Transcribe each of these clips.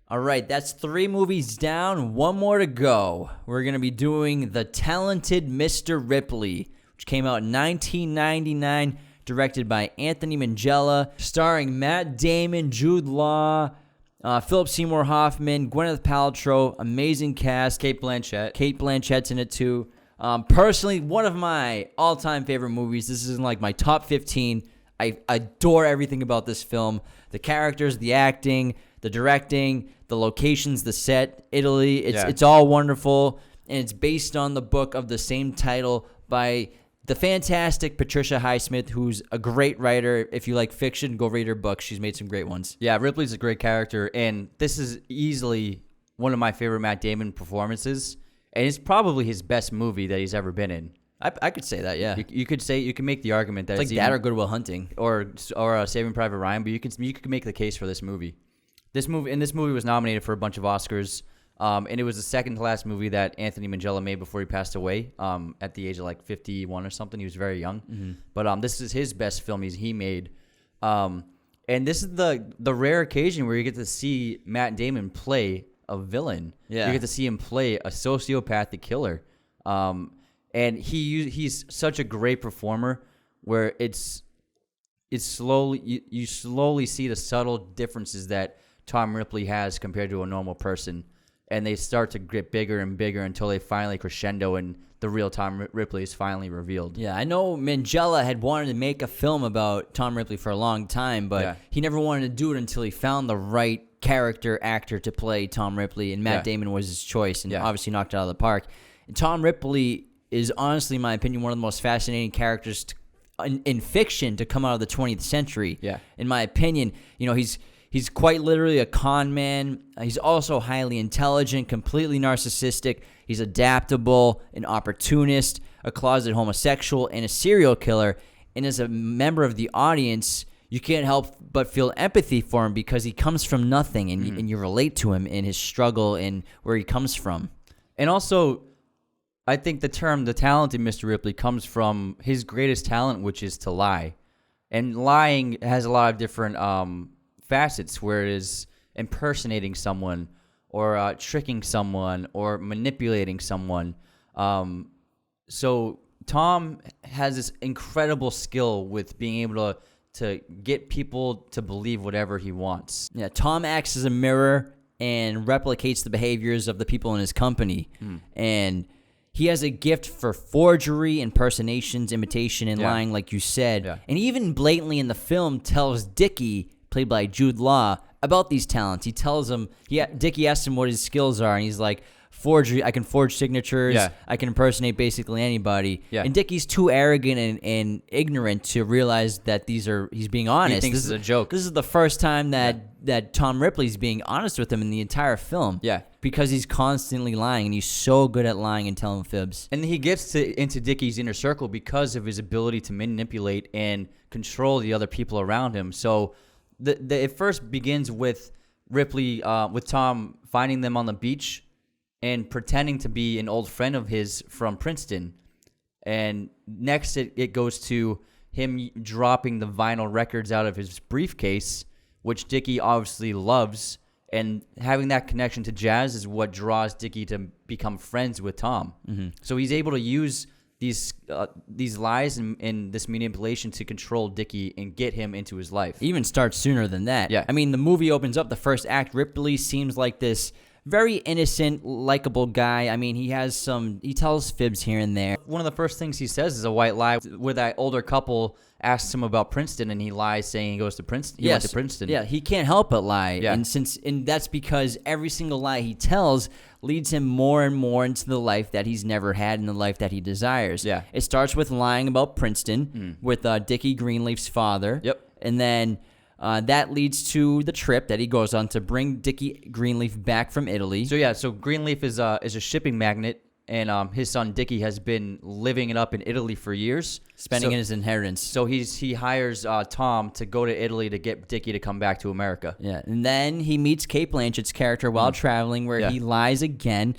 All right, that's 3 movies down, 1 more to go. We're going to be doing The Talented Mr. Ripley, which came out in 1999, directed by Anthony Minghella, starring Matt Damon, Jude Law, Philip Seymour Hoffman, Gwyneth Paltrow, amazing cast. Kate Blanchett. Kate Blanchett's in it too. Personally, one of my all-time favorite movies. This is in like my top 15. I adore everything about this film. The characters, the acting, the directing, the locations, the set, Italy. It's all wonderful, and it's based on the book of the same title by the fantastic Patricia Highsmith, who's a great writer. If you like fiction, go read her books. She's made some great ones. Yeah, Ripley's a great character, and this is easily one of my favorite Matt Damon performances, and it's probably his best movie that he's ever been in. I could say that, yeah. You could make the argument that it's like that or Good Will Hunting or Saving Private Ryan, but you could make the case for this movie. This movie was nominated for a bunch of Oscars, and it was the second to last movie that Anthony Minghella made before he passed away at the age of like 51 or something. He was very young, but this is his best film he made, and this is the rare occasion where you get to see Matt Damon play a villain. Yeah, you get to see him play a sociopathic killer, and he's such a great performer where it's slowly you slowly see the subtle differences that Tom Ripley has compared to a normal person, and they start to get bigger and bigger until they finally crescendo and the real Tom Ripley is finally revealed. Yeah, I know Minghella had wanted to make a film about Tom Ripley for a long time, but he never wanted to do it until he found the right actor to play Tom Ripley, and Matt Damon was his choice, and obviously knocked it out of the park. And Tom Ripley is honestly, in my opinion, one of the most fascinating characters in fiction to come out of the 20th century. Yeah. In my opinion, he's quite literally a con man. He's also highly intelligent, completely narcissistic. He's adaptable, an opportunist, a closet homosexual, and a serial killer. And as a member of the audience, you can't help but feel empathy for him because he comes from nothing, and you relate to him in his struggle and where he comes from. And also, I think the term "the talented Mr. Ripley" comes from his greatest talent, which is to lie. And lying has a lot of different facets, where it is impersonating someone or tricking someone or manipulating someone. So Tom has this incredible skill with being able to get people to believe whatever he wants. Yeah, Tom acts as a mirror and replicates the behaviors of the people in his company. And he has a gift for forgery, impersonations, imitation, and lying, like you said. Yeah. And even blatantly in the film tells Dickie, played by Jude Law, about these talents. He tells him, Dickie asks him what his skills are, and he's like, forgery, I can forge signatures, I can impersonate basically anybody. Yeah. And Dickie's too arrogant and ignorant to realize that he's being honest. He thinks this is a joke. This is the first time that Tom Ripley's being honest with him in the entire film. Yeah. Because he's constantly lying, and he's so good at lying and telling fibs. And he gets into Dickie's inner circle because of his ability to manipulate and control the other people around him. So it first begins with Ripley, with Tom finding them on the beach and pretending to be an old friend of his from Princeton. And next it goes to him dropping the vinyl records out of his briefcase, which Dickie obviously loves. And having that connection to jazz is what draws Dickie to become friends with Tom. So he's able to use these lies and this manipulation to control Dickie and get him into his life. Even starts sooner than that. Yeah. I mean, the movie opens up, the first act, Ripley seems like this very innocent, likable guy. I mean, he tells fibs here and there. One of the first things he says is a white lie, where that older couple asks him about Princeton, and he lies saying he goes to Princeton. He went to Princeton. Yeah, he can't help but lie. Yeah. And that's because every single lie he tells leads him more and more into the life that he's never had and the life that he desires. Yeah. It starts with lying about Princeton with Dickie Greenleaf's father. Yep. And then that leads to the trip that he goes on to bring Dickie Greenleaf back from Italy. So Greenleaf is a shipping magnate, and his son Dickie has been living it up in Italy for years, spending his inheritance. So he hires Tom to go to Italy to get Dickie to come back to America. Yeah, and then he meets Kate Blanchett's character while traveling, where he lies again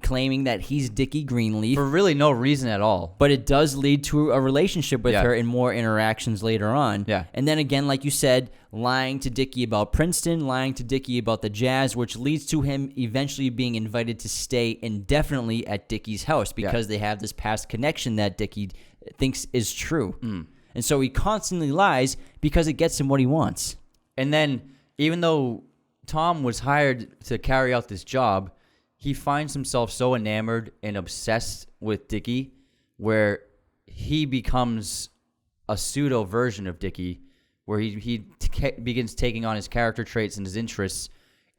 claiming that he's Dickie Greenleaf. For really no reason at all. But it does lead to a relationship with Yeah. her and more interactions later on. Yeah. And then again, like you said, lying to Dickie about Princeton, lying to Dickie about the Jazz, which leads to him eventually being invited to stay indefinitely at Dickie's house because they have this past connection that Dickie thinks is true. And so he constantly lies because it gets him what he wants. And then, even though Tom was hired to carry out this job, he finds himself so enamored and obsessed with Dickie where he becomes a pseudo version of Dickie, where he begins taking on his character traits and his interests,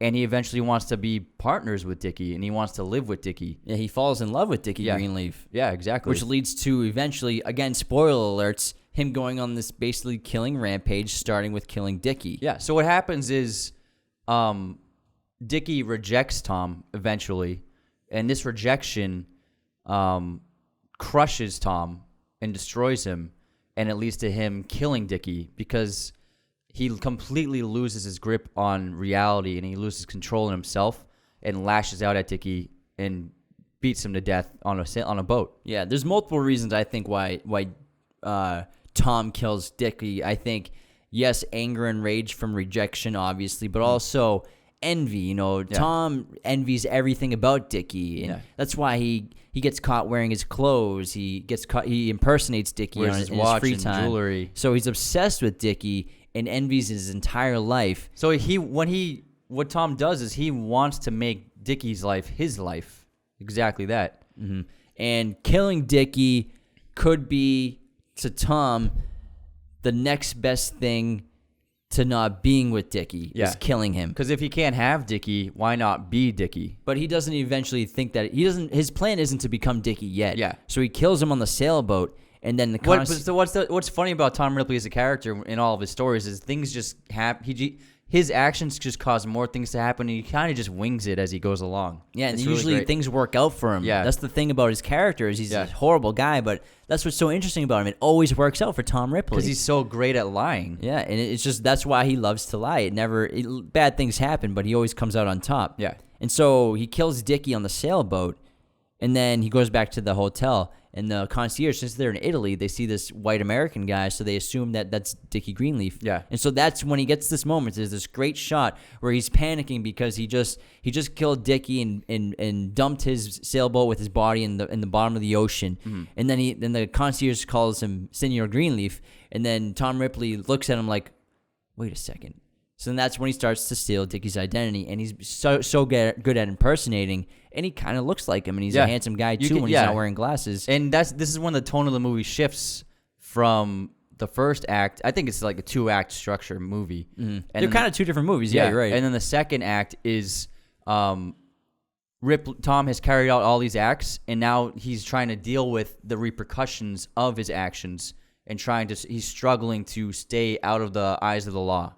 and he eventually wants to be partners with Dickie, and he wants to live with Dickie. Yeah, he falls in love with Dickie Greenleaf. Yeah, exactly. Which leads to eventually, again, spoiler alerts, him going on this basically killing rampage, starting with killing Dickie. Yeah, so what happens is Dickie rejects Tom eventually, and this rejection crushes Tom and destroys him, and it leads to him killing Dickie because he completely loses his grip on reality and he loses control in himself and lashes out at Dickie and beats him to death on a boat. Yeah, there's multiple reasons I think why Tom kills Dickie. I think, yes, anger and rage from rejection, obviously, but also envy. Tom envies everything about Dickie, and that's why he gets caught wearing his clothes. He impersonates Dickie Wears on his his watch free and time. jewelry. So he's obsessed with Dickie and envies his entire life. So what Tom does is he wants to make Dickie's life his life. Exactly that. Mm-hmm. And killing Dickie could be, to Tom, the next best thing to not being with Dickie is killing him. Because if he can't have Dickie, why not be Dickie? But he doesn't eventually think that his plan isn't to become Dickie yet. Yeah. So he kills him on the sailboat, and then What's funny about Tom Ripley as a character in all of his stories is things just happen. His actions just cause more things to happen, and he kind of just wings it as he goes along. Yeah, and It's really usually great. things work out for him. Yeah. That's the thing about his character is he's a horrible guy, but that's what's so interesting about him. It always works out for Tom Ripley. Because he's so great at lying. Yeah, and it's just that's why he loves to lie. Bad things happen, but he always comes out on top. Yeah. And so he kills Dickie on the sailboat, and then he goes back to the hotel. And the concierge, since they're in Italy, they see this white American guy, so they assume that that's Dickie Greenleaf. Yeah. And so that's when he gets this moment. There's this great shot where he's panicking because he just killed Dickie and dumped his sailboat with his body in the bottom of the ocean. Mm-hmm. And then the concierge calls him Senor Greenleaf, and then Tom Ripley looks at him like, wait a second. So then that's when he starts to steal Dickie's identity, and he's so good at impersonating, and he kind of looks like him, and he's a handsome guy too when he's not wearing glasses. And this is when the tone of the movie shifts from the first act. I think it's like a 2-act structure movie. Mm-hmm. And they're kind of two different movies. Yeah, you're right. And then the second act is Tom has carried out all these acts, and now he's trying to deal with the repercussions of his actions and he's struggling to stay out of the eyes of the law.